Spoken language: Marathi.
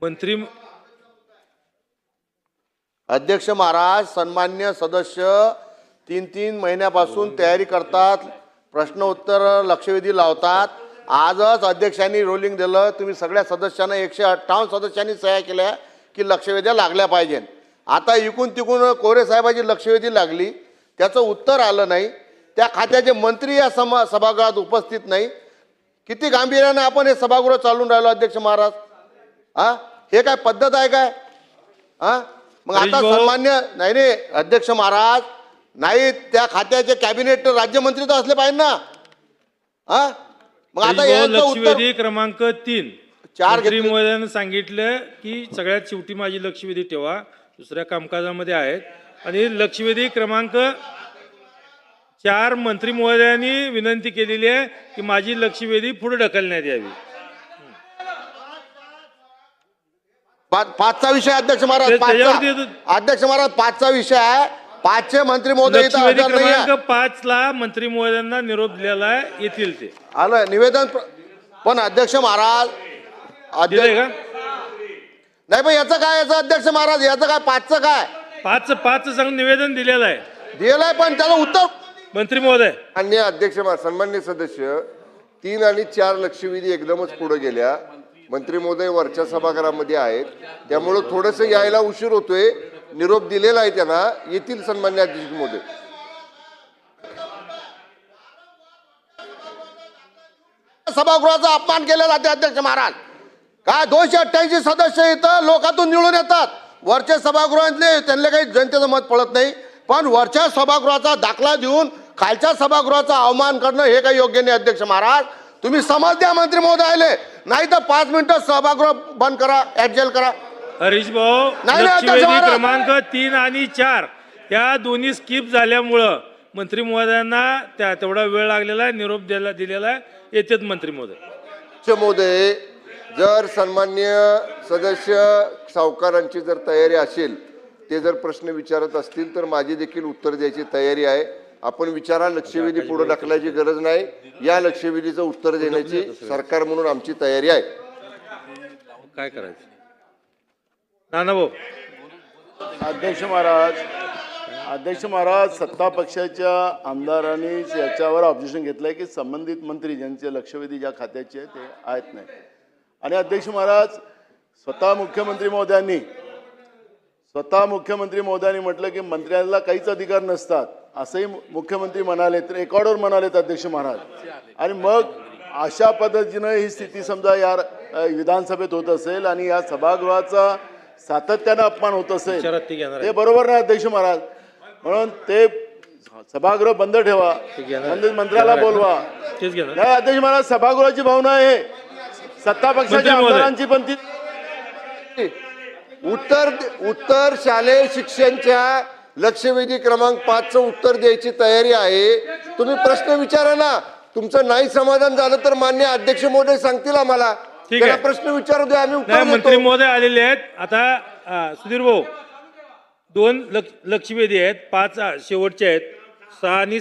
मंत्री अध्यक्ष महाराज, सन्मान्य सदस्य 3-3 महिन्यापासून तयारी करतात, प्रश्न उत्तर लक्षवेधी लावतात. आजच अध्यक्षांनी रोलिंग दिलं, तुम्ही सगळ्या सदस्यांना 158 सदस्यांनी सह्या केल्या की लक्षवेध्या लागल्या पाहिजे. आता इकून तिकून कोरे साहेबाची लक्षवेधी लागली, त्याचं उत्तर आलं नाही, त्या खात्याचे मंत्री या सभागृहात उपस्थित नाही. किती गांभीर्याने आपण हे सभागृह चालून राहिलो अध्यक्ष महाराज? हे काय पद्धत आहे काय? मग आता सन्मान्य नाही अध्यक्ष महाराज, नाही त्या खात्याचे कॅबिनेट राज्यमंत्री तर असले पाहिजे ना. मग आता याचं उत्तर लक्षवेधी क्रमांक 3 4 मंत्री महोदयांनी सांगितलं की सगळ्यात शेवटी माझी लक्षवेधी ठेवा, दुसऱ्या कामकाजामध्ये आहेत. आणि लक्षवेधी क्रमांक 4 मंत्री महोदयांनी विनंती केलेली आहे की माझी लक्षवेधी पुढे ढकलण्यात यावी. 5चा विषय अध्यक्ष महाराज, अध्यक्ष महाराज 5चा विषय आहे. 5चे मंत्री महोदय इथं लक्षवेधी हजर नाही क्रमांक 5 ला मंत्री महोदयांना निरोप दिलेला आहे, येतील ते आलं निवेदन. पण अध्यक्ष महाराज दिलंय का? नाही पण याचं काय, याचं अध्यक्ष महाराज याचं काय 5चं काय? 5 सांगून निवेदन दिलेलं आहे दिलंय, पण त्याचं उत्तर मंत्री महोदय. माननीय अध्यक्ष सन्मान्य सदस्य 3 आणि 4 लक्षवेधी एकदमच पुढे गेल्या. मंत्री महोदय वरच्या सभागृहामध्ये आहेत, त्यामुळे थोडंसं यायला उशीर होतोय. निरोप दिलेला आहे त्यांना, येथील सन्मान्य अध्यक्ष महोदय. सभागृहाचा अपमान केला जाते अध्यक्ष महाराज. काय 288 सदस्य इथं लोकातून निवडून येतात, वरच्या सभागृहातले त्यांना काही जनतेचं मत पडत नाही. पण वरच्या सभागृहाचा दाखला देऊन खालच्या सभागृहाचा अवमान करणं हे काही योग्य नाही अध्यक्ष महाराज. तुम्ही समज द्या मंत्री महोदय आले, नाही तर 5 मिनिटं सभागृह बंद करा, ऍडजस्ट करा. हरीश भाऊ, लक्षवेधी क्रमांक 3 आणि 4 या दोन्ही स्किप झाल्यामुळं मंत्री महोदयांना तेवढा वेळ लागलेला आहे, निरोप दिलेला आहे, येतात मंत्री महोदय. महोदय, जर सन्मान्य सदस्य सावकारांची जर तयारी असेल, ते जर प्रश्न विचारत असतील तर माझी देखील उत्तर द्यायची तयारी आहे. आपण विचारा, लक्षवेधी पुढे ढकलायची गरज नाही. या लक्षवेधीचं उत्तर देण्याची सरकार म्हणून आमची तयारी आहे. काय करायचं नाना भाऊ? अध्यक्ष महाराज, सत्ता पक्षाच्या आमदारांनी याच्यावर ऑब्जेक्शन घेतलंय की संबंधित मंत्री ज्यांचे लक्षवेधी ज्या खात्याचे आहे ते आहेत नाही. आणि अध्यक्ष महाराज, स्वतः मुख्यमंत्री महोदयांनी म्हटलं की मंत्र्यांना काहीच अधिकार नसतात, असंही मुख्यमंत्री म्हणाले, रेकॉर्डवर म्हणालेत अध्यक्ष महाराज. आणि मग अशा पद्धतीनं ही स्थिती समजा या विधानसभेत होत असेल आणि या सभागृहाचा सातत्यानं अपमान होत असेल, ते बरोबर नाही अध्यक्ष महाराज. म्हणून ते सभागृह बंद ठेवा, मंत्र्याला बोलवा. नाही अध्यक्ष महाराज, सभागृहाची भावना आहे, सत्ता पक्षाच्या आमदारांची पण ती. उत्तर शालेय शिक्षणच्या लक्षवेधी क्रमांक 5चं उत्तर द्यायची तयारी आहे. तुम्ही प्रश्न विचारा ना. तुमचं नाही समाधान झालं तर मान्य अध्यक्ष महोदय सांगतील आम्हाला. त्याला प्रश्न विचारू द्या, आम्ही उत्तर देतो. मंत्री महोदय आलेले आहेत. आता सुधीर भाऊ, 2 लक्षवेधी आहेत, 5 शेवटचे आहेत, 6 आणि